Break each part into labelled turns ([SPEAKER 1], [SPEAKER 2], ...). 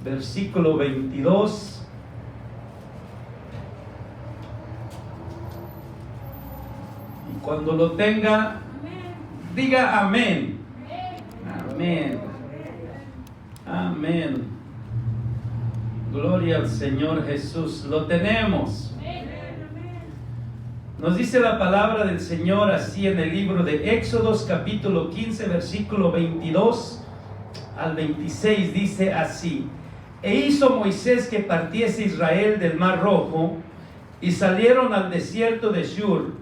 [SPEAKER 1] versículo 22. Y cuando lo tenga, diga amén. Amén. Amén. Gloria al Señor Jesús. Lo tenemos. Nos dice la palabra del Señor así en el libro de Éxodos capítulo 15 versículo 22 al 26. Dice así: E hizo Moisés que partiese Israel del mar Rojo, y salieron al desierto de Shur,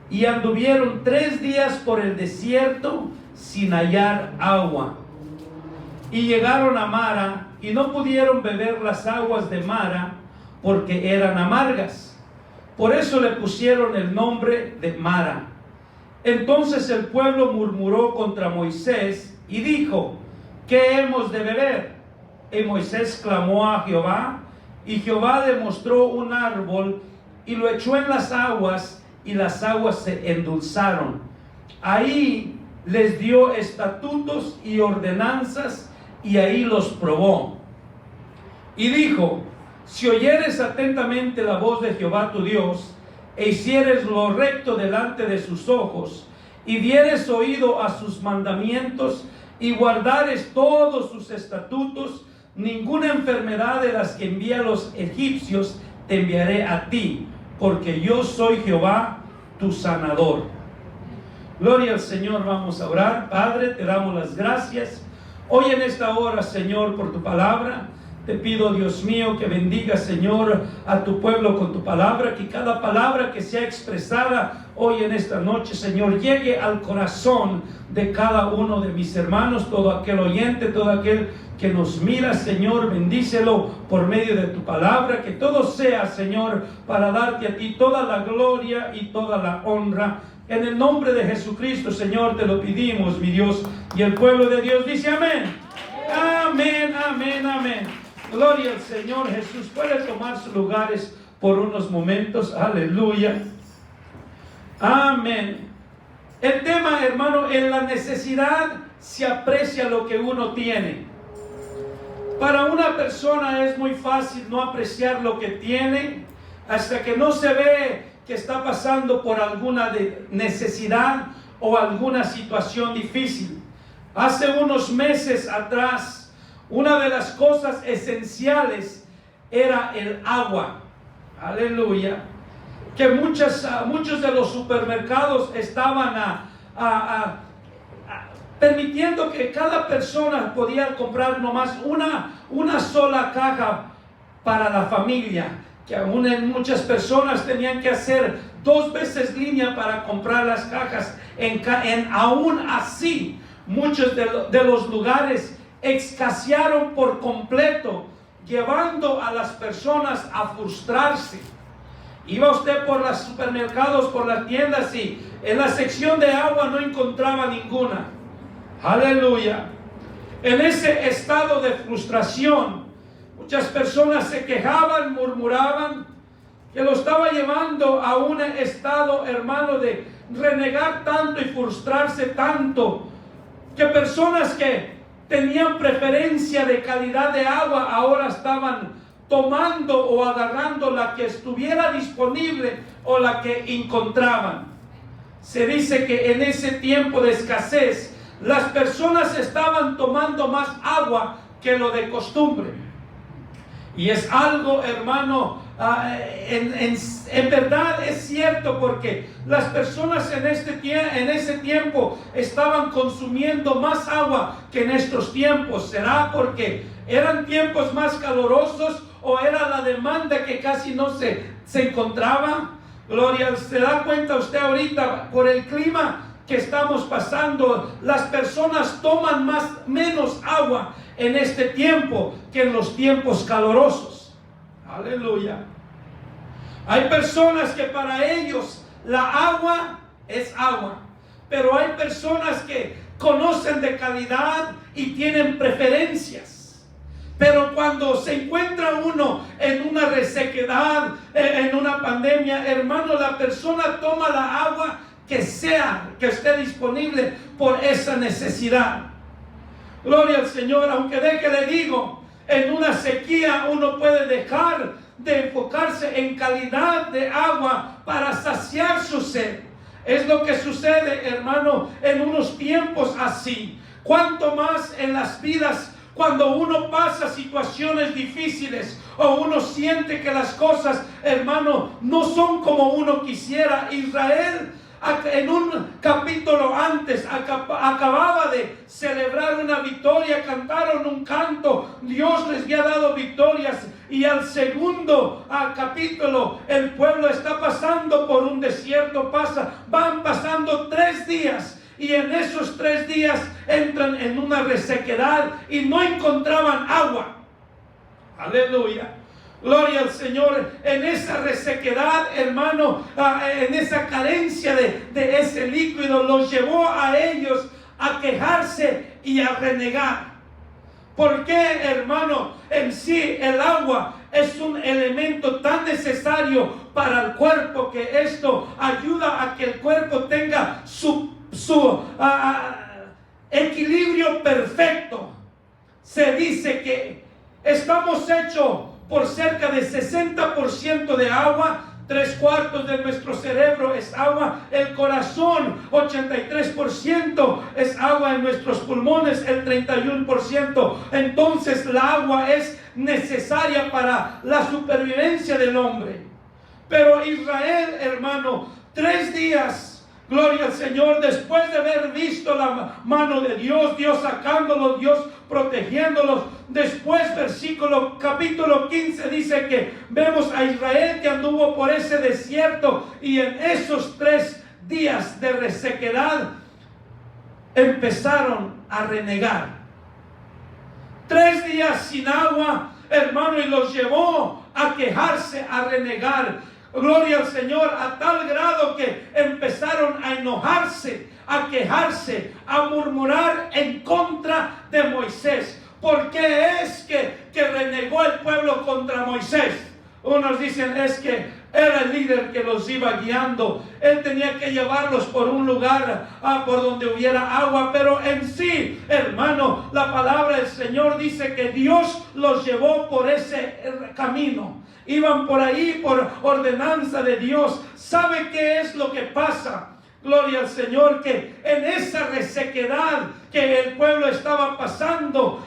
[SPEAKER 1] y anduvieron 3 días por el desierto sin hallar agua. Y llegaron a Mara, y no pudieron beber las aguas de Mara, porque eran amargas. Por eso le pusieron el nombre de Mara. Entonces el pueblo murmuró contra Moisés y dijo: ¿Qué hemos de beber? Y Moisés clamó a Jehová, y Jehová le mostró un árbol, y lo echó en las aguas, y las aguas se endulzaron. Ahí les dio estatutos y ordenanzas, y ahí los probó. Y dijo: Si oyeres atentamente la voz de Jehová tu Dios, e hicieres lo recto delante de sus ojos, y dieres oído a sus mandamientos, y guardares todos sus estatutos, ninguna enfermedad de las que envía a los egipcios te enviaré a ti, porque yo soy Jehová tu sanador. Gloria al Señor. Vamos a orar. Padre, te damos las gracias hoy en esta hora, Señor, por tu palabra. Te pido, Dios mío, que bendiga, Señor, a tu pueblo con tu palabra, que cada palabra que sea expresada hoy en esta noche, Señor, llegue al corazón de cada uno de mis hermanos, todo aquel oyente, todo aquel que nos mira, Señor, bendícelo por medio de tu palabra, que todo sea, Señor, para darte a ti toda la gloria y toda la honra. En el nombre de Jesucristo, Señor, te lo pedimos, mi Dios, y el pueblo de Dios dice amén. Amén, amén, amén. Gloria al Señor Jesús. Puede tomar sus lugares por unos momentos. Aleluya. Amén. El tema, hermano, en la necesidad se aprecia lo que uno tiene. Para una persona es muy fácil no apreciar lo que tiene hasta que no se ve que está pasando por alguna necesidad o alguna situación difícil. Hace unos meses atrás, una de las cosas esenciales era el agua. Aleluya. Que muchos de los supermercados estaban permitiendo que cada persona podía comprar nomás una sola caja para la familia. Que aún en muchas personas tenían que hacer 2 veces línea para comprar las cajas. Aún así, muchos de los lugares escasearon por completo, llevando a las personas a frustrarse. Iba usted por los supermercados, por las tiendas, y en la sección de agua no encontraba ninguna. Aleluya. En ese estado de frustración, muchas personas se quejaban, murmuraban, que lo estaba llevando a un estado, hermano, de renegar tanto y frustrarse tanto, que personas que tenían preferencia de calidad de agua ahora estaban tomando o agarrando la que estuviera disponible o la que encontraban. Se dice que en ese tiempo de escasez las personas estaban tomando más agua que lo de costumbre. Y es algo, hermano, en verdad es cierto, porque las personas en ese tiempo estaban consumiendo más agua que en estos tiempos. ¿Será porque eran tiempos más calurosos o era la demanda que casi no se encontraba? Gloria, ¿se da cuenta usted ahorita por el clima que estamos pasando? Las personas toman menos agua en este tiempo que en los tiempos calurosos. Aleluya. Hay personas que para ellos la agua es agua, pero hay personas que conocen de calidad y tienen preferencias. Pero cuando se encuentra uno en una resequedad, en una pandemia, hermano, la persona toma la agua que esté disponible por esa necesidad. Gloria al Señor. Aunque le digo, En una sequía uno puede dejar de enfocarse en calidad de agua para saciar su sed. Es lo que sucede, hermano, en unos tiempos así. Cuanto más en las vidas, cuando uno pasa situaciones difíciles o uno siente que las cosas, hermano, no son como uno quisiera. Israel, en un capítulo antes, acababa de celebrar una victoria, cantaron un canto, Dios les había dado victorias, y al segundo capítulo el pueblo está pasando por un desierto, van pasando 3 días, y en esos 3 días entran en una resequedad y no encontraban agua. Aleluya. Gloria al Señor. En esa resequedad, hermano, en esa carencia de ese líquido, los llevó a ellos a quejarse y a renegar. ¿Por qué, hermano? En sí el agua es un elemento tan necesario para el cuerpo, que esto ayuda a que el cuerpo tenga su equilibrio perfecto. Se dice que estamos hechos por cerca de 60% de agua. 3/4 de nuestro cerebro es agua. El corazón, 83% es agua. En nuestros pulmones, el 31%. Entonces la agua es necesaria para la supervivencia del hombre. Pero Israel, hermano, 3 días, gloria al Señor, después de haber visto la mano de Dios, Dios sacándolos, Dios protegiéndolos. Después, capítulo 15 dice que vemos a Israel que anduvo por ese desierto, y en esos 3 días de resequedad empezaron a renegar. 3 días sin agua, hermano, y los llevó a quejarse, a renegar. Gloria al Señor, a tal grado que empezaron a enojarse, a quejarse, a murmurar en contra de Moisés. ¿Por qué es que renegó el pueblo contra Moisés? Unos dicen es que era el líder que los iba guiando. Él tenía que llevarlos por un lugar por donde hubiera agua. Pero en sí, hermano, la palabra del Señor dice que Dios los llevó por ese camino. Iban por ahí por ordenanza de Dios. ¿Sabe qué es lo que pasa? Gloria al Señor, que en esa resequedad que el pueblo estaba pasando,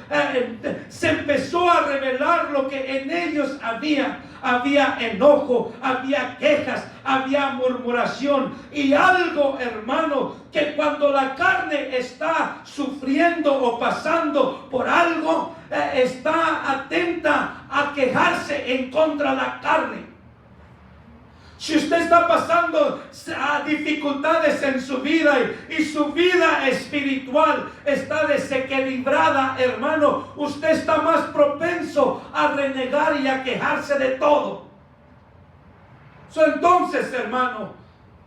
[SPEAKER 1] se empezó a revelar lo que en ellos había. Había enojo, había quejas, había murmuración. Y algo, hermano, que cuando la carne está sufriendo o pasando por algo, está atenta a quejarse en contra de la carne. Si usted está pasando dificultades en su vida y su vida espiritual está desequilibrada, hermano, usted está más propenso a renegar y a quejarse de todo. Entonces, hermano,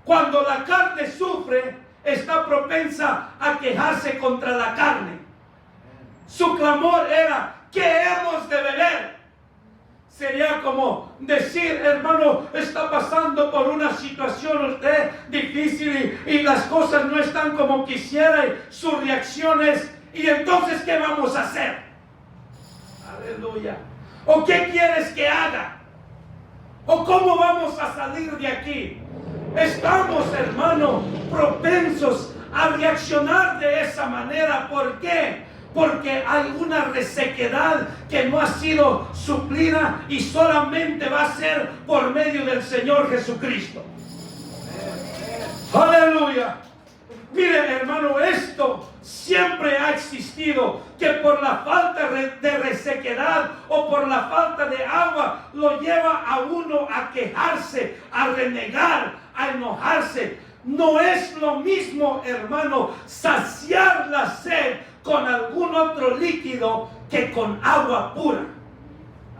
[SPEAKER 1] cuando la carne sufre, está propensa a quejarse contra la carne. Su clamor era: ¿qué hemos de beber? Sería como decir: hermano, está pasando por una situación usted difícil y las cosas no están como quisiera, y su reacción es: ¿y entonces qué vamos a hacer? Aleluya. ¿O qué quieres que haga? ¿O cómo vamos a salir de aquí? Estamos, hermano, propensos a reaccionar de esa manera. ¿Por qué? Porque hay una resequedad que no ha sido suplida y solamente va a ser por medio del Señor Jesucristo. Aleluya. Mire, hermano, esto siempre ha existido, que por la falta de resequedad o por la falta de agua lo lleva a uno a quejarse, a renegar, a enojarse. No es lo mismo, hermano, saciar la sed con algún otro líquido que con agua pura.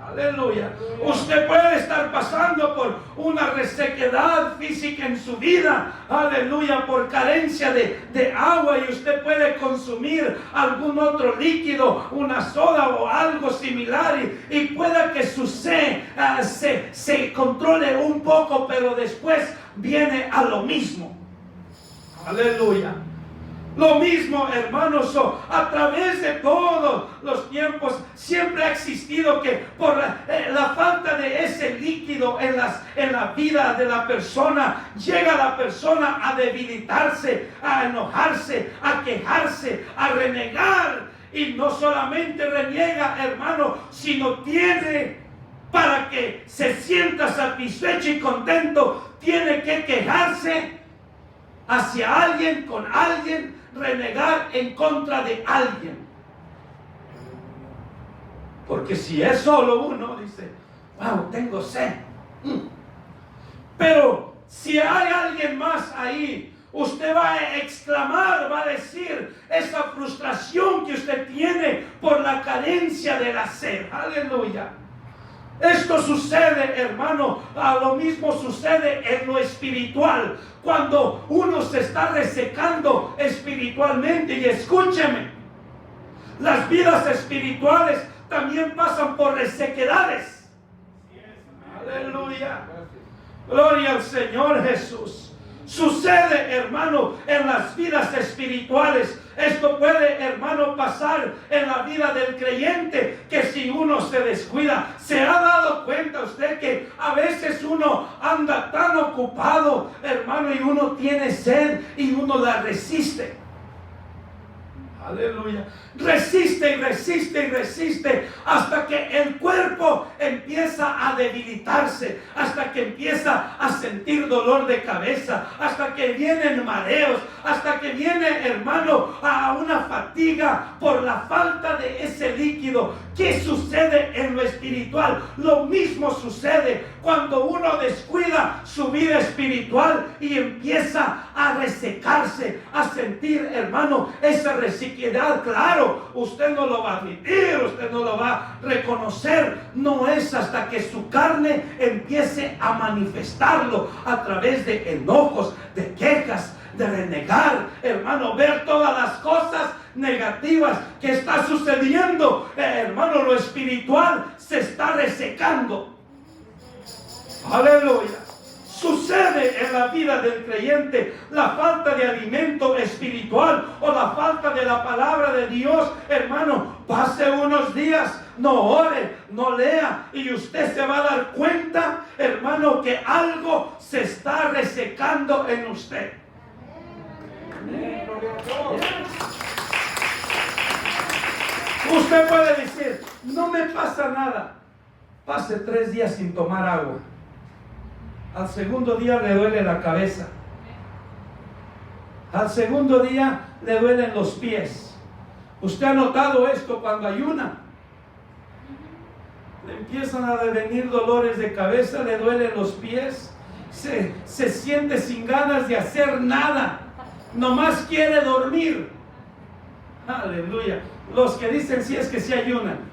[SPEAKER 1] Aleluya. Usted puede estar pasando por una resequedad física en su vida, aleluya, por carencia de agua, y usted puede consumir algún otro líquido, una soda o algo similar, y pueda que su sed se controle un poco, pero después viene a lo mismo. Aleluya. Lo mismo, hermanos, a través de todos los tiempos siempre ha existido que por la falta de ese líquido en la vida de la persona, llega la persona a debilitarse, a enojarse, a quejarse, a renegar. Y no solamente reniega, hermano, sino tiene, para que se sienta satisfecho y contento, tiene que quejarse hacia alguien, con alguien, renegar en contra de alguien. Porque si es solo uno, dice, wow, tengo sed. Pero si hay alguien más ahí, usted va a exclamar, va a decir esa frustración que usted tiene por la carencia de la sed. Aleluya. Esto sucede, hermano, lo mismo sucede en lo espiritual. Cuando uno se está resecando espiritualmente, y escúcheme, las vidas espirituales también pasan por resequedades. Aleluya. Gloria al Señor Jesús. Sucede, hermano, en las vidas espirituales. Esto puede, hermano, pasar en la vida del creyente, que si uno se descuida, ¿se ha dado cuenta usted que a veces uno anda tan ocupado, hermano, y uno tiene sed y uno la resiste? Aleluya. Resiste y resiste y resiste hasta que el cuerpo empieza a debilitarse, hasta que empieza a sentir dolor de cabeza, hasta que vienen mareos, hasta que viene, hermano, a una fatiga por la falta de ese líquido. ¿Qué sucede en lo espiritual? Lo mismo sucede cuando uno descuida su vida espiritual y empieza a resecarse, a sentir, hermano, esa resequedad. Claro, usted no lo va a admitir, usted no lo va a reconocer. No es hasta que su carne empiece a manifestarlo a través de enojos, de quejas, de renegar, hermano, ver todas las cosas negativas que está sucediendo. Hermano, lo espiritual se está resecando. Aleluya. Sucede en la vida del creyente la falta de alimento espiritual o la falta de la palabra de Dios. Hermano, pase unos días, no ore, no lea, y usted se va a dar cuenta, hermano, que algo se está resecando en usted. Usted puede decir, no me pasa nada. Pase 3 días sin tomar agua. Al segundo día le duele la cabeza. Al segundo día le duelen los pies. ¿Usted ha notado esto cuando ayuna? Le empiezan a venir dolores de cabeza, le duelen los pies. Se siente sin ganas de hacer nada. Nomás quiere dormir. Aleluya. Los que dicen sí es que sí ayunan.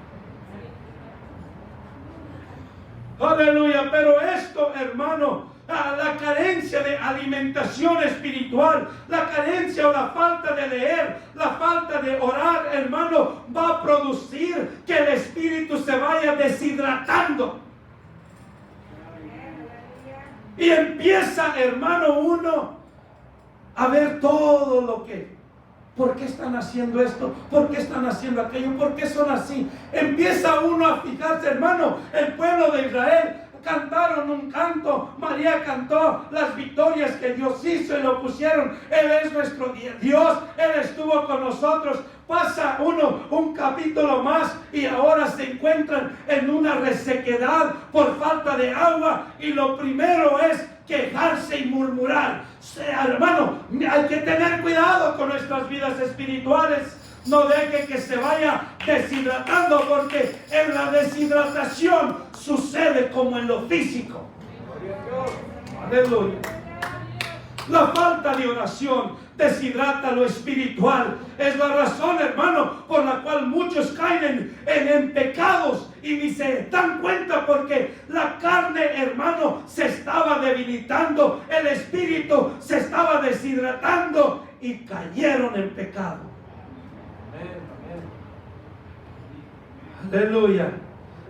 [SPEAKER 1] Aleluya. Pero esto, hermano, la carencia de alimentación espiritual, la carencia o la falta de leer, la falta de orar, hermano, va a producir que el espíritu se vaya deshidratando. Y empieza, hermano, uno a ver todo lo que, ¿por qué están haciendo esto? ¿Por qué están haciendo aquello? ¿Por qué son así? Empieza uno a fijarse, hermano. El pueblo de Israel cantaron un canto, María cantó las victorias que Dios hizo y lo pusieron. Él es nuestro Dios, Él estuvo con nosotros. Pasa uno un capítulo más y ahora se encuentran en una resequedad por falta de agua, y lo primero es quejarse y murmurar. Hermano, hay que tener cuidado con nuestras vidas espirituales. No deje que se vaya deshidratando, porque en la deshidratación sucede como en lo físico. Aleluya. La falta de oración deshidrata lo espiritual. Es la razón, hermano, por la cual muchos caen en pecados y ni se dan cuenta, porque la carne, hermano, se estaba debilitando, el espíritu se estaba deshidratando y cayeron en pecado. Aleluya.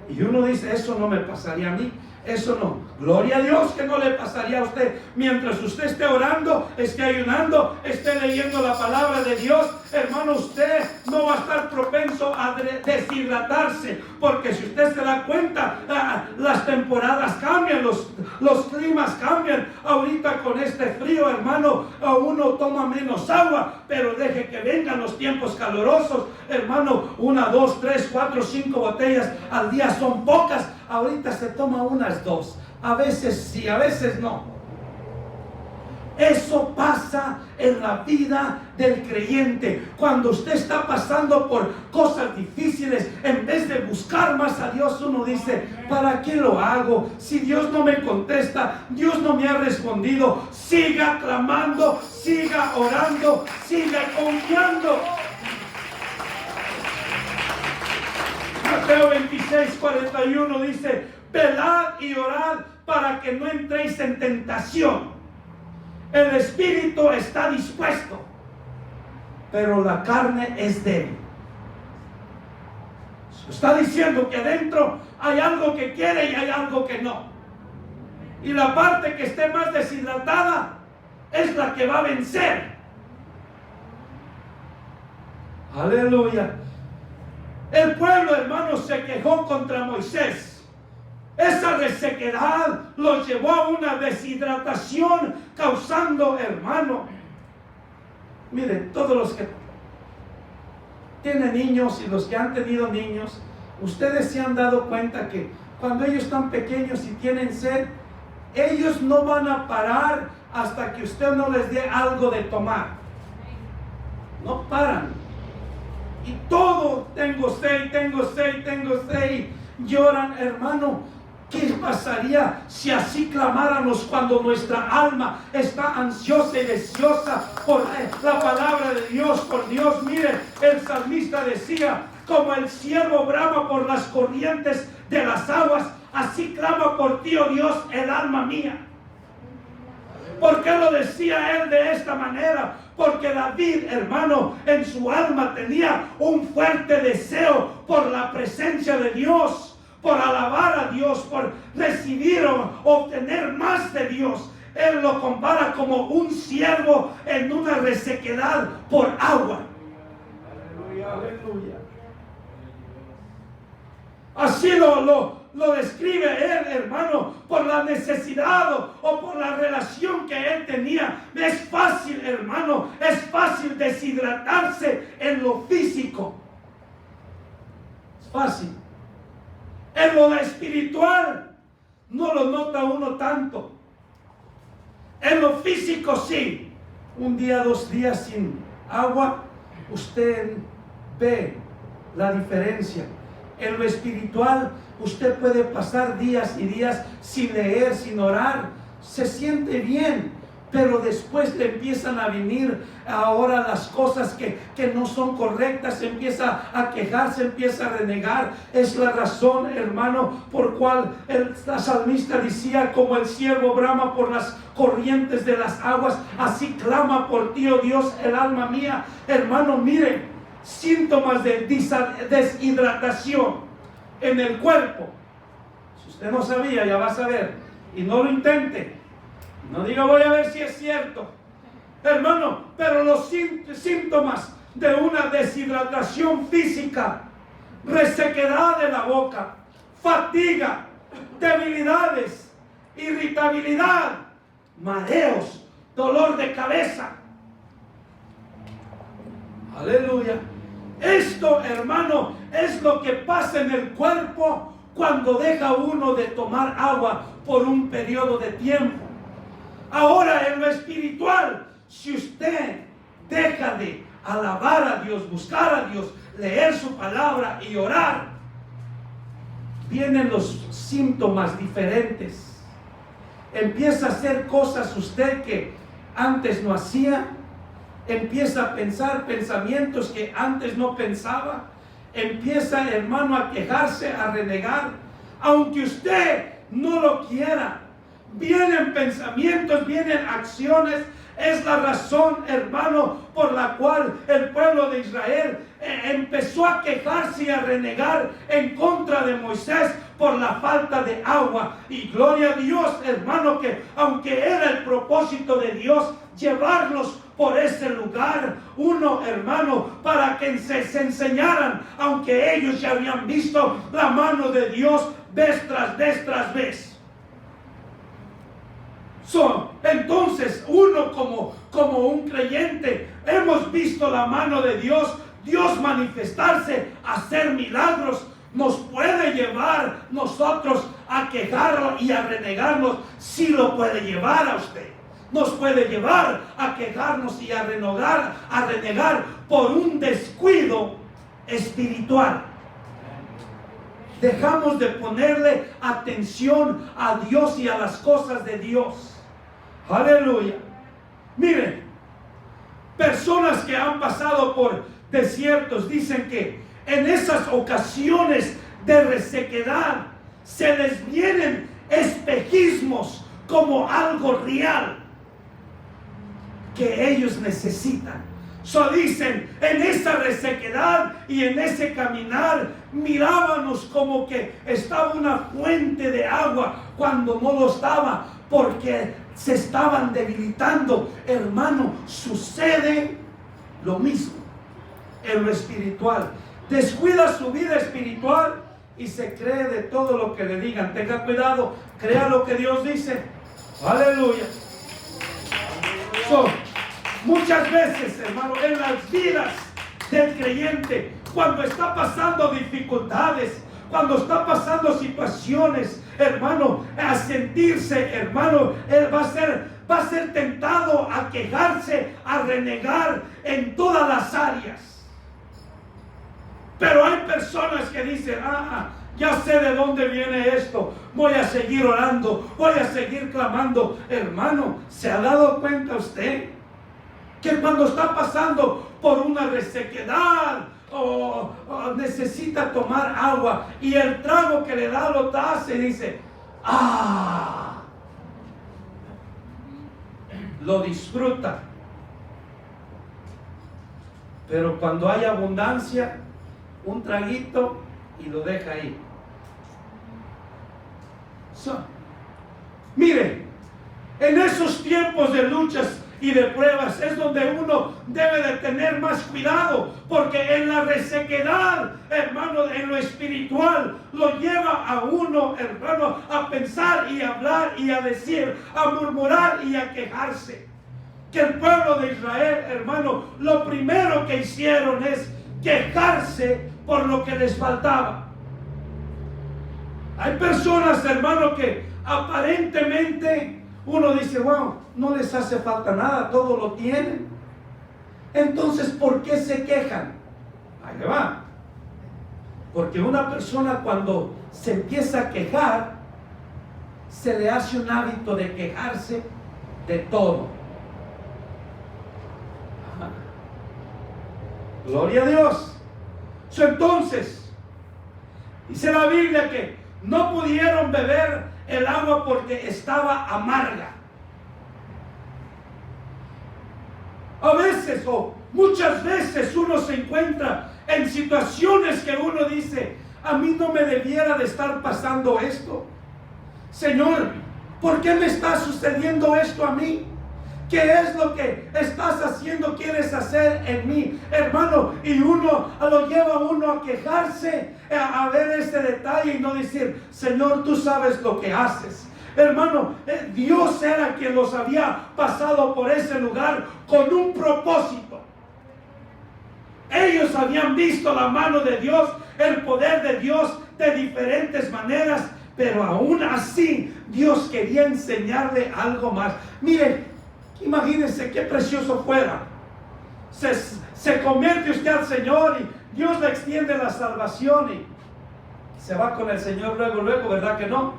[SPEAKER 1] Y uno dice, eso no me pasaría a mí. Eso no. Gloria a Dios que no le pasaría a usted. Mientras usted esté orando, esté ayunando, esté leyendo la palabra de Dios, hermano, usted no va a estar propenso a deshidratarse. Porque si usted se da cuenta, las temporadas cambian, los climas cambian. Ahorita con este frío, hermano, uno toma menos agua, pero deje que vengan los tiempos calurosos, hermano, 1, 2, 3, 4, 5 botellas al día son pocas. Ahorita se toma unas 2, a veces sí, a veces no. Eso pasa en la vida del creyente. Cuando usted está pasando por cosas difíciles, en vez de buscar más a Dios, uno dice, ¿para qué lo hago? Si Dios no me contesta, Dios no me ha respondido. Siga clamando, siga orando, siga confiando. Mateo 26:41 dice, velad y orad para que no entréis en tentación. El espíritu está dispuesto, pero la carne es débil. Está diciendo que adentro hay algo que quiere y hay algo que no. Y la parte que esté más deshidratada es la que va a vencer. Aleluya. El pueblo, hermanos, se quejó contra Moisés. Esa resequedad los llevó a una deshidratación, causando, hermano. Miren, todos los que tienen niños y los que han tenido niños, ustedes se han dado cuenta que cuando ellos están pequeños y tienen sed, ellos no van a parar hasta que usted no les dé algo de tomar. No paran. Y todo, tengo sed, tengo sed, tengo sed. Lloran, hermano. ¿Qué pasaría si así clamáramos cuando nuestra alma está ansiosa y deseosa por la palabra de Dios, por Dios? Mire, el salmista decía, como el ciervo brama por las corrientes de las aguas, así clama por ti, oh Dios, el alma mía. ¿Por qué lo decía él de esta manera? Porque David, hermano, en su alma tenía un fuerte deseo por la presencia de Dios, por alabar a Dios, por recibir o obtener más de Dios. Él lo compara como un ciervo en una resequedad por agua. Aleluya, aleluya. Así lo describe él, hermano, por la necesidad o por la relación que él tenía. Es fácil, hermano, es fácil deshidratarse en lo físico. Es fácil. En lo espiritual no lo nota uno tanto. En lo físico sí. Un día, 2 días sin agua, usted ve la diferencia. En lo espiritual, usted puede pasar días y días sin leer, sin orar. Se siente bien, pero después le empiezan a venir ahora las cosas que no son correctas. Empieza a quejarse, empieza a renegar. Es la razón, hermano, por cual el salmista decía, como el ciervo brama por las corrientes de las aguas, así clama por ti, oh Dios, el alma mía. Hermano, mire, síntomas de deshidratación en el cuerpo. Si usted no sabía, ya va a saber. Y no lo intente. No diga, voy a ver si es cierto. Hermano, pero los síntomas de una deshidratación física: resequedad de la boca, fatiga, debilidades, irritabilidad, mareos, dolor de cabeza. Aleluya. Esto, hermano, es lo que pasa en el cuerpo cuando deja uno de tomar agua por un periodo de tiempo. Ahora, en lo espiritual, si usted deja de alabar a Dios, buscar a Dios, leer su palabra y orar, vienen los síntomas diferentes. Empieza a hacer cosas usted que antes no hacía. Empieza a pensar pensamientos que antes no pensaba. Empieza, hermano, a quejarse, a renegar, aunque usted no lo quiera. vienen pensamientos, vienen acciones. Es la razón, hermano, por la cual el pueblo de Israel empezó a quejarse y a renegar en contra de Moisés por la falta de agua. Y gloria a Dios, hermano, que aunque era el propósito de Dios llevarlos por ese lugar, hermano, para que se enseñaran, aunque ellos ya habían visto la mano de Dios vez tras vez tras vez. Entonces uno como un creyente hemos visto la mano de Dios manifestarse, hacer milagros. Nos puede llevar nosotros a quejarnos y a renegarnos. Sí lo puede llevar a usted. Nos puede llevar a quejarnos y a renegar por un descuido espiritual. Dejamos de ponerle atención a Dios y a las cosas de Dios. Aleluya. Miren, personas que han pasado por desiertos dicen que en esas ocasiones de resequedad se les vienen espejismos como algo real que ellos necesitan. Dicen, en esa resequedad y en ese caminar mirábamos como que estaba una fuente de agua cuando no lo estaba, porque se estaban debilitando. Hermano, sucede lo mismo en lo espiritual. Descuida su vida espiritual y se cree de todo lo que le digan. Tenga cuidado, crea lo que Dios dice. Aleluya. Muchas veces, hermano, en las vidas del creyente, cuando está pasando dificultades, cuando está pasando situaciones, hermano, a sentirse, hermano, él va a ser tentado a quejarse, a renegar en todas las áreas. Pero hay personas que dicen, ya sé de dónde viene esto, voy a seguir orando, voy a seguir clamando. Hermano, ¿se ha dado cuenta usted que cuando está pasando por una resequedad o necesita tomar agua y el trago que le da lo hace y dice, lo disfruta? Pero cuando hay abundancia, un traguito y lo deja ahí. Mire, en esos tiempos de luchas y de pruebas es donde uno debe de tener más cuidado, porque en la resequedad, hermano, en lo espiritual lo lleva a uno, hermano, a pensar y a hablar y a decir, a murmurar y a quejarse. Que el pueblo de Israel, hermano, lo primero que hicieron es quejarse por lo que les faltaba. Hay personas, hermano, que aparentemente uno dice, wow, no les hace falta nada, todo lo tienen. Entonces, ¿por qué se quejan? Ahí le va. Porque una persona cuando se empieza a quejar, se le hace un hábito de quejarse de todo. Gloria a Dios. Entonces, dice la Biblia que no pudieron beber el agua porque estaba amarga. A veces o muchas veces uno se encuentra en situaciones que uno dice, a mí no me debiera de estar pasando esto. Señor, ¿por qué me está sucediendo esto a mí? ¿Qué es lo que estás haciendo, quieres hacer en mí, hermano? Y uno lo lleva a uno a quejarse, a ver este detalle y no decir, Señor, tú sabes lo que haces. Hermano, Dios era quien los había pasado por ese lugar con un propósito. Ellos habían visto la mano de Dios, el poder de Dios de diferentes maneras, pero aún así Dios quería enseñarle algo más. Miren, imagínense qué precioso fuera. Se convierte usted al Señor y Dios le extiende la salvación y se va con el Señor luego, ¿verdad que no?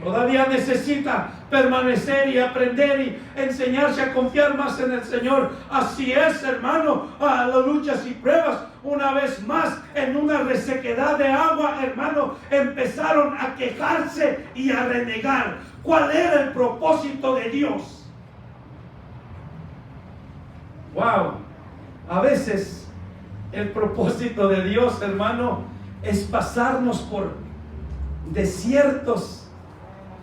[SPEAKER 1] Todavía necesita permanecer y aprender y enseñarse a confiar más en el Señor. Así es, hermano, a las luchas y pruebas. Una vez más, en una resequedad de agua, hermano, empezaron a quejarse y a renegar. ¿Cuál era el propósito de Dios? Wow. A veces el propósito de Dios, hermano, es pasarnos por desiertos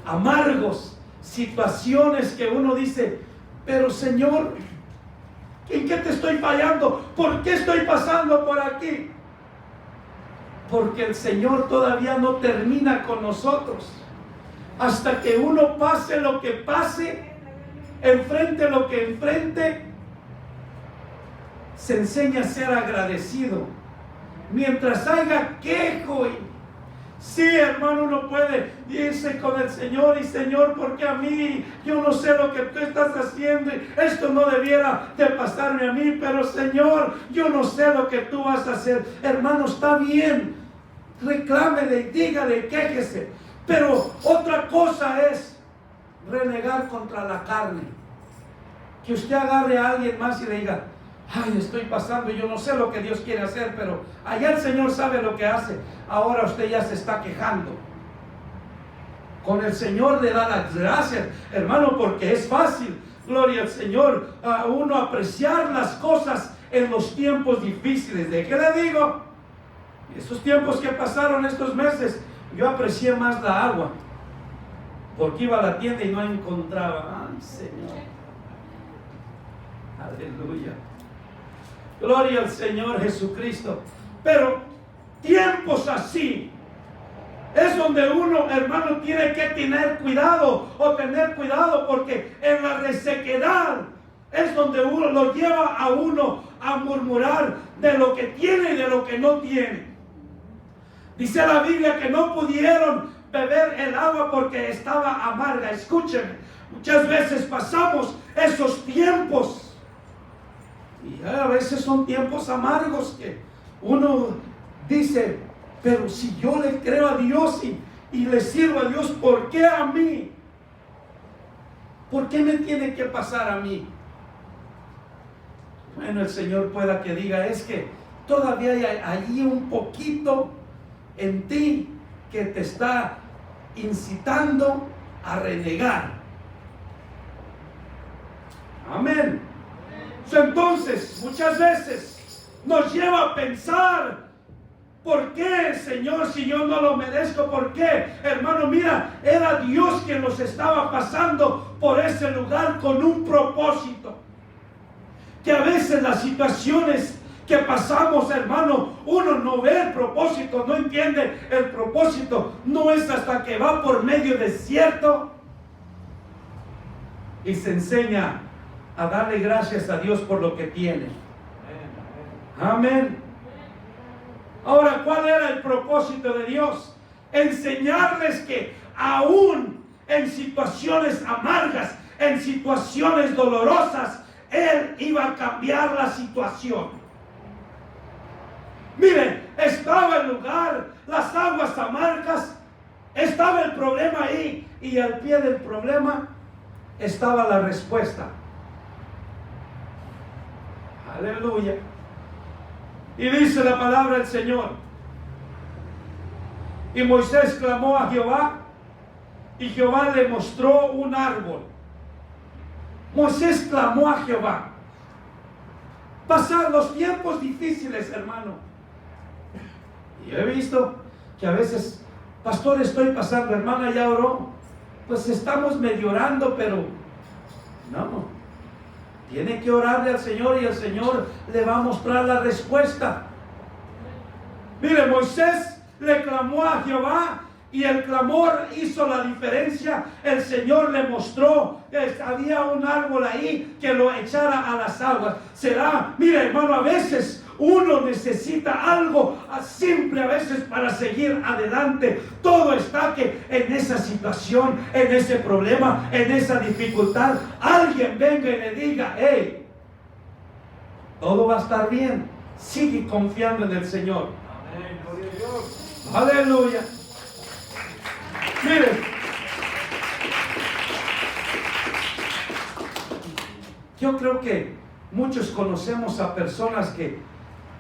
[SPEAKER 1] amargos, situaciones que uno dice, pero Señor, ¿en qué te estoy fallando? ¿Por qué estoy pasando por aquí? Porque el Señor todavía no termina con nosotros. Hasta que uno pase lo que pase, enfrente lo que enfrente, se enseña a ser agradecido. Mientras haya quejo y sí, hermano, uno puede irse con el Señor y Señor, porque a mí, yo no sé lo que tú estás haciendo, esto no debiera de pasarme a mí, pero Señor, yo no sé lo que tú vas a hacer. Hermano, está bien, reclámele, dígale, quéjese, pero otra cosa es renegar contra la carne. Que usted agarre a alguien más y le diga, ay, estoy pasando, yo no sé lo que Dios quiere hacer, pero allá el Señor sabe lo que hace. Ahora usted ya se está quejando. Con el Señor le da las gracias, hermano, porque es fácil, gloria al Señor, a uno apreciar las cosas en los tiempos difíciles. ¿De qué le digo? Estos tiempos que pasaron estos meses, yo aprecié más la agua, porque iba a la tienda y no encontraba. Ay, Señor, aleluya. Gloria al Señor Jesucristo. Pero tiempos así es donde uno, hermano, tiene que tener cuidado, porque en la resequedad es donde uno lo lleva a uno a murmurar de lo que tiene y de lo que no tiene. Dice la Biblia que no pudieron beber el agua porque estaba amarga. Escúchenme, muchas veces pasamos esos tiempos y a veces son tiempos amargos que uno dice, pero si yo le creo a Dios y le sirvo a Dios, ¿por qué a mí? ¿Por qué me tiene que pasar a mí? Bueno, el Señor pueda que diga, es que todavía hay allí un poquito en ti que te está incitando a renegar. Amén. Entonces, muchas veces nos lleva a pensar, ¿por qué, Señor, si yo no lo merezco? ¿Por qué? Hermano, mira, era Dios quien nos estaba pasando por ese lugar con un propósito. Que a veces las situaciones que pasamos, hermano, uno no ve el propósito, no entiende el propósito. No es hasta que va por medio desierto y se enseña a darle gracias a Dios por lo que tiene. Amén. Ahora, ¿cuál era el propósito de Dios? Enseñarles que aún en situaciones amargas, en situaciones dolorosas, Él iba a cambiar la situación. Miren, estaba el lugar, las aguas amargas, estaba el problema ahí, y al pie del problema estaba la respuesta. Aleluya. Y dice la palabra del Señor, y Moisés clamó a Jehová, y Jehová le mostró un árbol. Moisés clamó a Jehová. Pasan los tiempos difíciles, hermano. Y yo he visto que a veces, pastor, estoy pasando, hermana, ya oró. Pues estamos medio orando, pero no. Tiene que orarle al Señor y el Señor le va a mostrar la respuesta. Mire, Moisés le clamó a Jehová y el clamor hizo la diferencia. El Señor le mostró que había un árbol ahí que lo echara a las aguas. Será, mire, hermano, a veces uno necesita algo simple a veces para seguir adelante. Todo está que en esa situación, en ese problema, en esa dificultad, alguien venga y le diga, hey, todo va a estar bien. Sigue confiando en el Señor. Amén. Gloria a Dios. Aleluya. Miren, Yo creo que muchos conocemos a personas que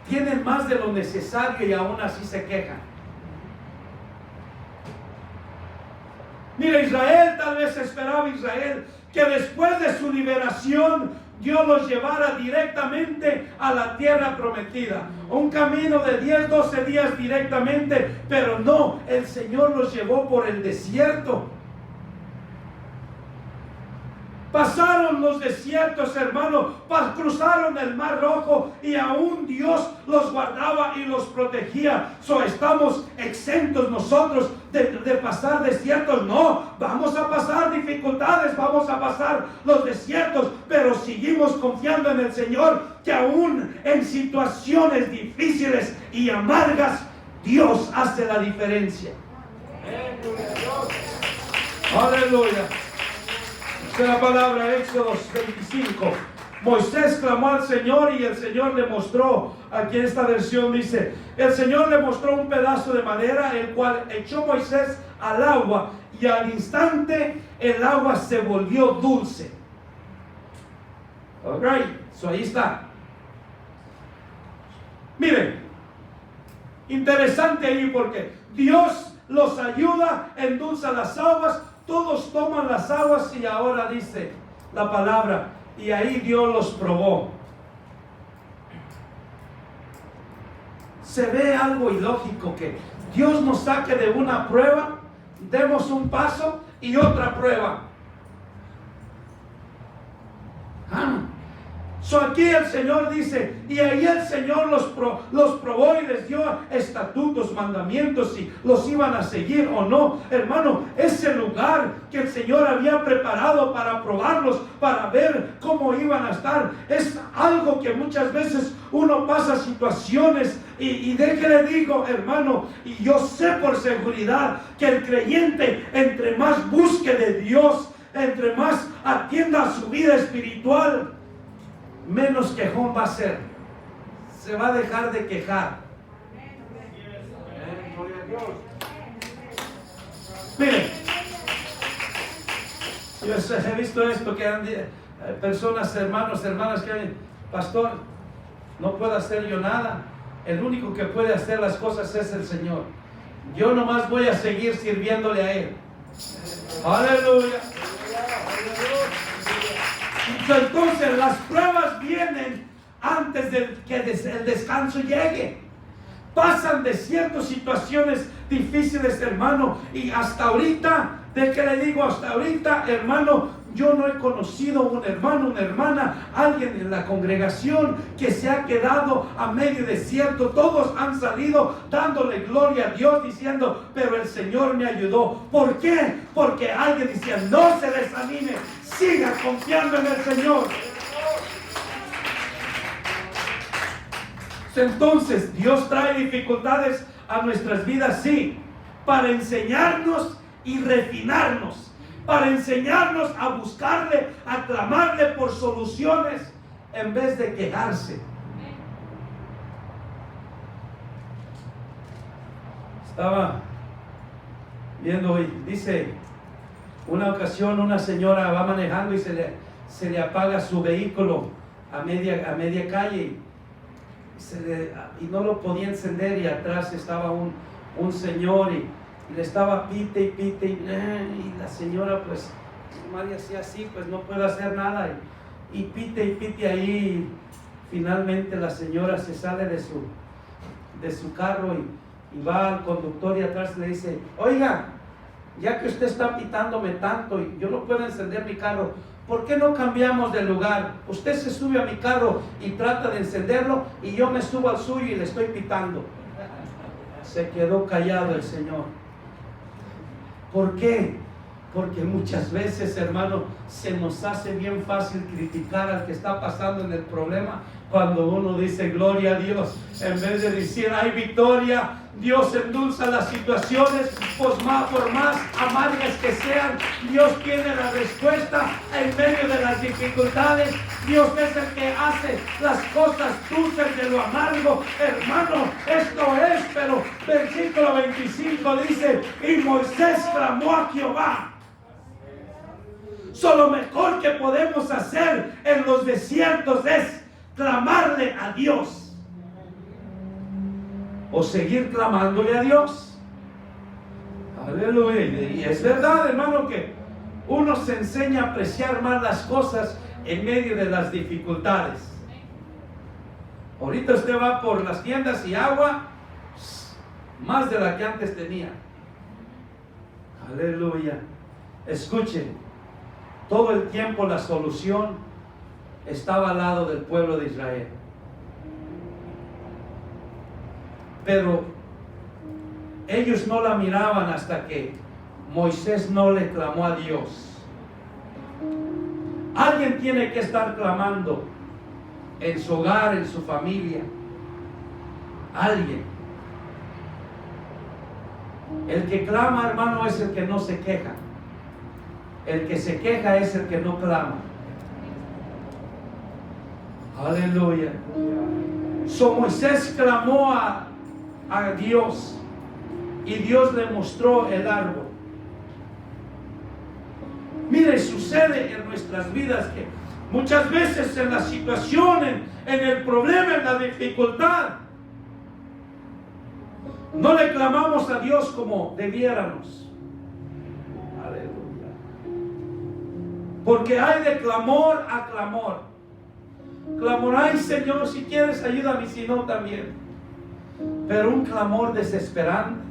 [SPEAKER 1] tienen más de lo necesario y aún así se quejan. Mira, Israel, tal vez esperaba Israel que después de su liberación Dios los llevara directamente a la tierra prometida, un camino de 10, 12 días directamente, pero no, el Señor los llevó por el desierto. Pasaron los desiertos, hermano, cruzaron el Mar Rojo y aún Dios los guardaba y los protegía. ¿Estamos exentos nosotros de pasar desiertos? No, vamos a pasar dificultades, vamos a pasar los desiertos, pero seguimos confiando en el Señor, que aún en situaciones difíciles y amargas, Dios hace la diferencia. Aleluya. Dice la palabra, Éxodo 25. Moisés clamó al Señor y el Señor le mostró. Aquí en esta versión dice: el Señor le mostró un pedazo de madera, el cual echó Moisés al agua, y al instante el agua se volvió dulce. Alright, ahí está. Miren, interesante ahí, porque Dios los ayuda, endulza las aguas. Todos toman las aguas y ahora dice la palabra, y ahí Dios los probó. Se ve algo ilógico que Dios nos saque de una prueba, demos un paso y otra prueba. Aquí el Señor dice, y ahí el Señor los probó y les dio estatutos, mandamientos, si los iban a seguir o no. Hermano, ese lugar que el Señor había preparado para probarlos, para ver cómo iban a estar, es algo que muchas veces uno pasa situaciones y de que le digo, hermano, y yo sé por seguridad que el creyente, entre más busque de Dios, entre más atienda a su vida espiritual, menos quejón va a ser. Se va a dejar de quejar. Miren, yo he visto esto, que han personas, hermanos, hermanas que han, pastor, no puedo hacer yo nada, el único que puede hacer las cosas es el Señor, yo nomás voy a seguir sirviéndole a Él. Aleluya. Entonces las pruebas vienen antes de que el descanso llegue. Pasan de ciertas situaciones difíciles, hermano, y hasta ahorita, de que le digo, hasta ahorita, hermano, yo no he conocido un hermano, una hermana, alguien en la congregación que se ha quedado a medio desierto. Todos han salido dándole gloria a Dios, diciendo, pero el Señor me ayudó. ¿Por qué? Porque alguien decía, no se desanime, siga confiando en el Señor. Entonces, Dios trae dificultades a nuestras vidas, sí, para enseñarnos y refinarnos, para enseñarnos a buscarle, a clamarle por soluciones en vez de quejarse. Estaba viendo hoy, dice, una ocasión una señora va manejando y se le apaga su vehículo a media calle y no lo podía encender, y atrás estaba un señor y le estaba pite y la señora pues María hacía así, pues no puede hacer nada y pite ahí. Finalmente la señora se sale de su carro y va al conductor y atrás le dice, oiga, ya que usted está pitándome tanto y yo no puedo encender mi carro, ¿por qué no cambiamos de lugar? Usted se sube a mi carro y trata de encenderlo y yo me subo al suyo y le estoy pitando. Se quedó callado el Señor. ¿Por qué? Porque muchas veces, hermano, se nos hace bien fácil criticar al que está pasando en el problema, cuando uno dice gloria a Dios, en vez de decir hay victoria. Dios endulza las situaciones, por más amargas que sean, Dios tiene la respuesta en medio de las dificultades. Dios es el que hace las cosas dulces de lo amargo. Hermano, esto es, pero versículo 25 dice, y Moisés clamó a Jehová. Lo mejor que podemos hacer en los desiertos es clamarle a Dios. O seguir clamándole a Dios. Aleluya. Y es verdad, hermano, que uno se enseña a apreciar más las cosas en medio de las dificultades. Ahorita usted va por las tiendas y agua más de la que antes tenía. Aleluya. Escuchen, todo el tiempo la solución estaba al lado del pueblo de Israel. Pero ellos no la miraban hasta que Moisés no le clamó a Dios. Alguien tiene que estar clamando en su hogar, en su familia. Alguien. El que clama, hermano, es el que no se queja. El que se queja es el que no clama. Aleluya. Moisés clamó a Dios y Dios le mostró el árbol. Mire, sucede en nuestras vidas que muchas veces en la situación, en el problema, en la dificultad, no le clamamos a Dios como debiéramos. Aleluya. Porque hay de clamor a clamor. Clamor, ay Señor, si quieres ayúdame, si no también. Pero un clamor desesperante.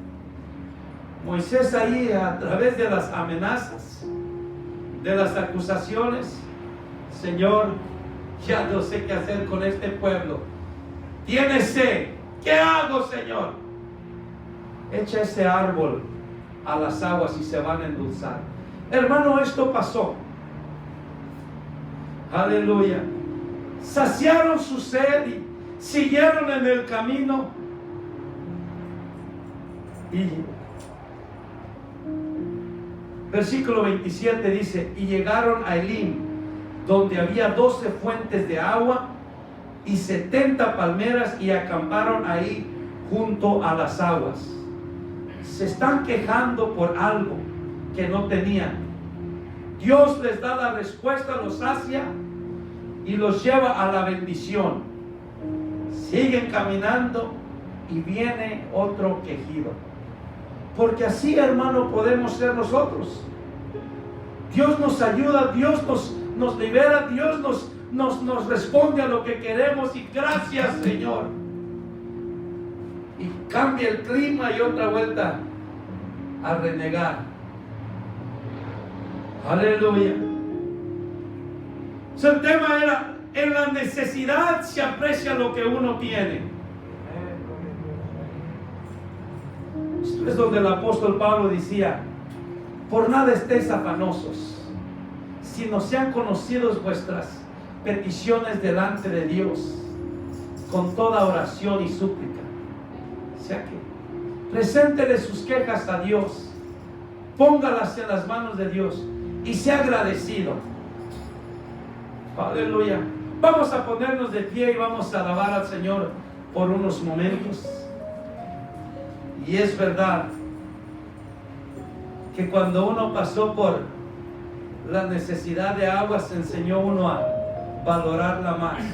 [SPEAKER 1] Moisés ahí, a través de las amenazas, de las acusaciones, Señor, ya no sé qué hacer con este pueblo. Tiene sed. ¿Qué hago, Señor? Echa ese árbol a las aguas y se van a endulzar. Hermano, esto pasó. Aleluya. Saciaron su sed y siguieron en el camino. Y versículo 27 dice: y llegaron a Elim, donde había 12 fuentes de agua y 70 palmeras, y acamparon ahí junto a las aguas. Se están quejando por algo que no tenían. Dios les da la respuesta, los sacia y los lleva a la bendición. Siguen caminando y viene otro quejido. Porque así, hermano, podemos ser nosotros. Dios nos ayuda, Dios nos libera, Dios nos responde a lo que queremos, y gracias, Señor. Y cambia el clima y otra vuelta a renegar. Aleluya. El tema era: en la necesidad se aprecia lo que uno tiene. Esto es donde el apóstol Pablo decía: por nada estéis afanosos, sino sean conocidos vuestras peticiones delante de Dios con toda oración y súplica. O sea que preséntele sus quejas a Dios, póngalas en las manos de Dios y sea agradecido. Aleluya. Vamos a ponernos de pie y vamos a alabar al Señor por unos momentos. Y es verdad que cuando uno pasó por la necesidad de agua, se enseñó uno a valorarla más.